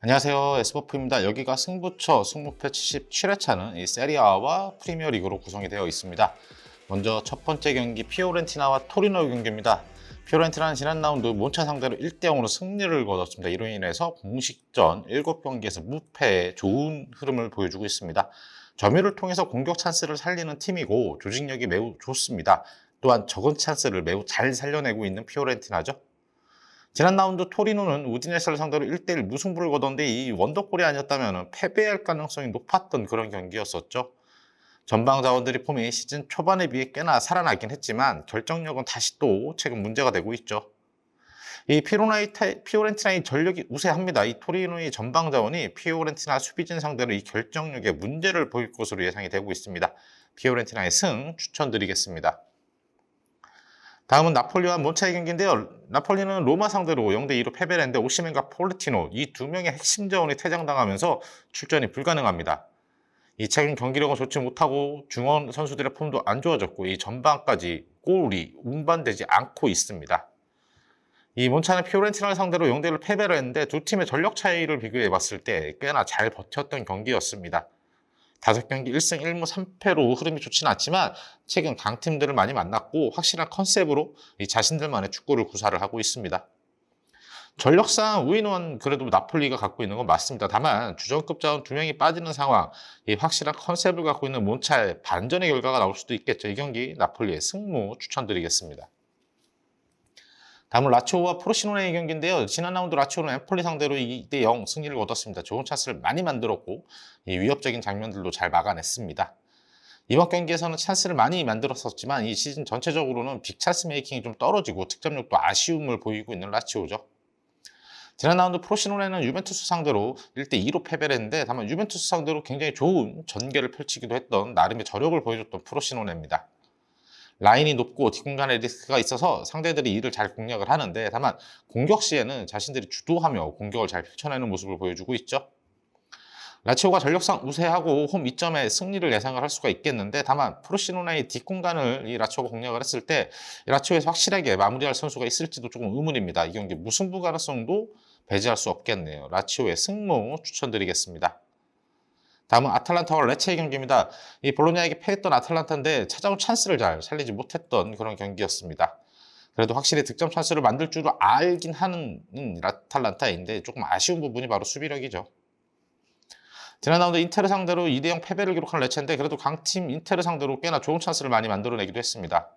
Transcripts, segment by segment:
안녕하세요. 에스버프입니다. 여기가 승부처 승무패 77회차는 이 세리아와 프리미어리그로 구성이 되어 있습니다. 먼저 첫 번째 경기 피오렌티나와 토리노 경기입니다. 피오렌티나는 지난 라운드 몬차 상대로 1대0으로 승리를 거뒀습니다. 이로 인해서 공식전 7경기에서 무패의 좋은 흐름을 보여주고 있습니다. 점유를 통해서 공격 찬스를 살리는 팀이고 조직력이 매우 좋습니다. 또한 적은 찬스를 매우 잘 살려내고 있는 피오렌티나죠. 지난 라운드 토리노는 우디네스를 상대로 1대1 무승부를 거뒀는데 이 원더골이 아니었다면 패배할 가능성이 높았던 그런 경기였었죠. 전방 자원들이 폼이 시즌 초반에 비해 꽤나 살아나긴 했지만 결정력은 다시 또 최근 문제가 되고 있죠. 이 피오렌티나의 전력이 우세합니다. 이 토리노의 전방 자원이 피오렌티나 수비진 상대로 이 결정력에 문제를 보일 것으로 예상이 되고 있습니다. 피오렌티나의 승 추천드리겠습니다. 다음은 나폴리와 몬차의 경기인데요. 나폴리는 로마 상대로 0대2로 패배를 했는데 오시멘과 폴리티노 이 두 명의 핵심 자원이 퇴장당하면서 출전이 불가능합니다. 이 최근 경기력은 좋지 못하고 중원 선수들의 폼도 안 좋아졌고 이 전반까지 골이 운반되지 않고 있습니다. 이 몬차는 피오렌티나를 상대로 0대1로 패배를 했는데 두 팀의 전력 차이를 비교해 봤을 때 꽤나 잘 버텼던 경기였습니다. 5경기 1승 1무 3패로 흐름이 좋지는 않지만 최근 강팀들을 많이 만났고 확실한 컨셉으로 자신들만의 축구를 구사를 하고 있습니다. 전력상 우위는 그래도 나폴리가 갖고 있는 건 맞습니다. 다만 주전급 자원 2명이 빠지는 상황, 이 확실한 컨셉을 갖고 있는 몬차의 반전의 결과가 나올 수도 있겠죠. 이 경기 나폴리의 승무 추천드리겠습니다. 다음은 라치오와 프로시노네의 경기인데요. 지난 라운드 라치오는 엠폴리 상대로 2대0 승리를 거뒀습니다. 좋은 찬스를 많이 만들었고 위협적인 장면들도 잘 막아냈습니다. 이번 경기에서는 찬스를 많이 만들었었지만 이 시즌 전체적으로는 빅찬스 메이킹이 좀 떨어지고 득점력도 아쉬움을 보이고 있는 라치오죠. 지난 라운드 프로시노네는 유벤투스 상대로 1대2로 패배를 했는데 다만 유벤투스 상대로 굉장히 좋은 전개를 펼치기도 했던 나름의 저력을 보여줬던 프로시노네입니다. 라인이 높고 뒷공간에 리스크가 있어서 상대들이 이를 잘 공략을 하는데 다만 공격 시에는 자신들이 주도하며 공격을 잘 펼쳐내는 모습을 보여주고 있죠. 라치오가 전력상 우세하고 홈 2점의 승리를 예상을 할 수가 있겠는데 다만 프로시노나의 뒷공간을 이 라치오가 공략을 했을 때 라치오에서 확실하게 마무리할 선수가 있을지도 조금 의문입니다. 이 경기 무승부 가능성도 배제할 수 없겠네요. 라치오의 승무 추천드리겠습니다. 다음은 아탈란타와 레체의 경기입니다. 이 볼로냐에게 패했던 아탈란타인데 찾아온 찬스를 잘 살리지 못했던 그런 경기였습니다. 그래도 확실히 득점 찬스를 만들 줄을 알긴 하는 아탈란타인데 조금 아쉬운 부분이 바로 수비력이죠. 지난 라운드 인테르 상대로 2대0 패배를 기록한 레체인데 그래도 강팀 인테르 상대로 꽤나 좋은 찬스를 많이 만들어내기도 했습니다.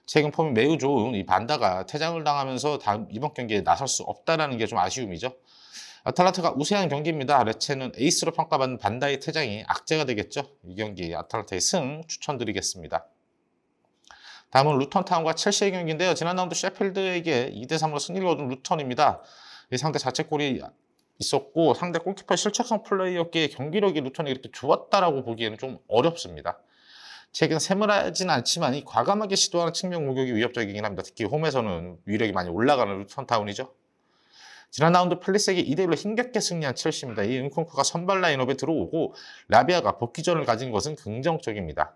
최근 폼이 매우 좋은 이 반다가 퇴장을 당하면서 이번 경기에 나설 수 없다는 게 좀 아쉬움이죠. 아탈란타가 우세한 경기입니다. 레체는 에이스로 평가받는 반다의 퇴장이 악재가 되겠죠. 이 경기 아탈란타의 승 추천드리겠습니다. 다음은 루턴타운과 첼시의 경기인데요. 지난 라운드 셰필드에게 2대3으로 승리를 거둔 루턴입니다. 상대 자책골이 있었고 상대 골키퍼의 실책성 플레이였기에 경기력이 루턴이 이렇게 좋았다라고 보기에는 좀 어렵습니다. 최근 새물하진 않지만 이 과감하게 시도하는 측면 공격이 위협적이긴 합니다. 특히 홈에서는 위력이 많이 올라가는 루턴타운이죠. 지난 라운드 펠리스에게 2대1로 힘겹게 승리한 첼시입니다. 이 은콩크가 선발 라인업에 들어오고 라비아가 복귀전을 가진 것은 긍정적입니다.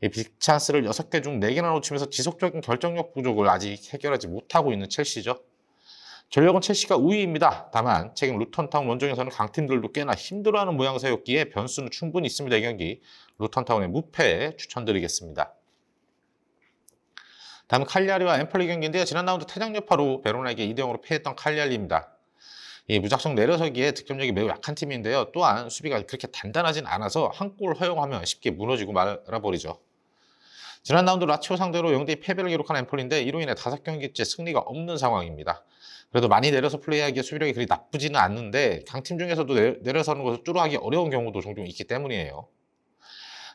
이 빅찬스를 6개 중 4개나 놓치면서 지속적인 결정력 부족을 아직 해결하지 못하고 있는 첼시죠. 전력은 첼시가 우위입니다. 다만 최근 루턴타운 원정에서는 강팀들도 꽤나 힘들어하는 모양새였기에 변수는 충분히 있습니다. 이 경기 루턴타운의 무패 추천드리겠습니다. 다음은 칼리아리와 엠폴리 경기인데요. 지난 라운드 퇴장 여파로 베로나에게 2대0으로 패했던 칼리아리입니다. 이 무작정 내려서기에 득점력이 매우 약한 팀인데요. 또한 수비가 그렇게 단단하진 않아서 한 골 허용하면 쉽게 무너지고 말아버리죠. 지난 라운드 라치오 상대로 0대2 패배를 기록한 엠폴리인데 이로 인해 5경기째 승리가 없는 상황입니다. 그래도 많이 내려서 플레이하기에 수비력이 그리 나쁘지는 않는데 강팀 중에서도 내려서는 것을 뚫어하기 어려운 경우도 종종 있기 때문이에요.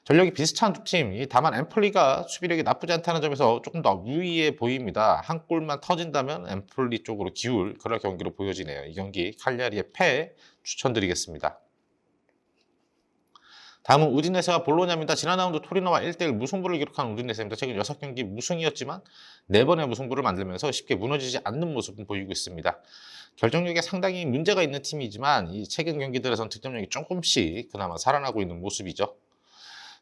전력이 비슷한 두 팀, 다만 엠폴리가 수비력이 나쁘지 않다는 점에서 조금 더 우위해 보입니다. 한 골만 터진다면 엠폴리 쪽으로 기울 그런 경기로 보여지네요. 이 경기 칼리아리의 패 추천드리겠습니다. 다음은 우디네세와 볼로냐입니다. 지난 라운드 토리노와 1대1 무승부를 기록한 우디네세입니다. 최근 6경기 무승이었지만 4번의 무승부를 만들면서 쉽게 무너지지 않는 모습을 보이고 있습니다. 결정력에 상당히 문제가 있는 팀이지만 이 최근 경기들에선 득점력이 조금씩 그나마 살아나고 있는 모습이죠.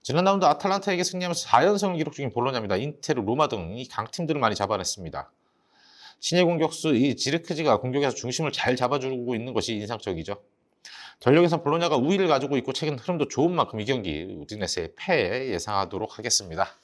지난 라운드 아탈란타에게 승리하면서 4연승을 기록 중인 볼로냐입니다. 인테르, 로마 등 이 강팀들을 많이 잡아냈습니다. 신예 공격수 이 지르크지가 공격에서 중심을 잘 잡아주고 있는 것이 인상적이죠. 전력에서 볼로냐가 우위를 가지고 있고 최근 흐름도 좋은 만큼 이 경기 우디네세의 패 예상하도록 하겠습니다.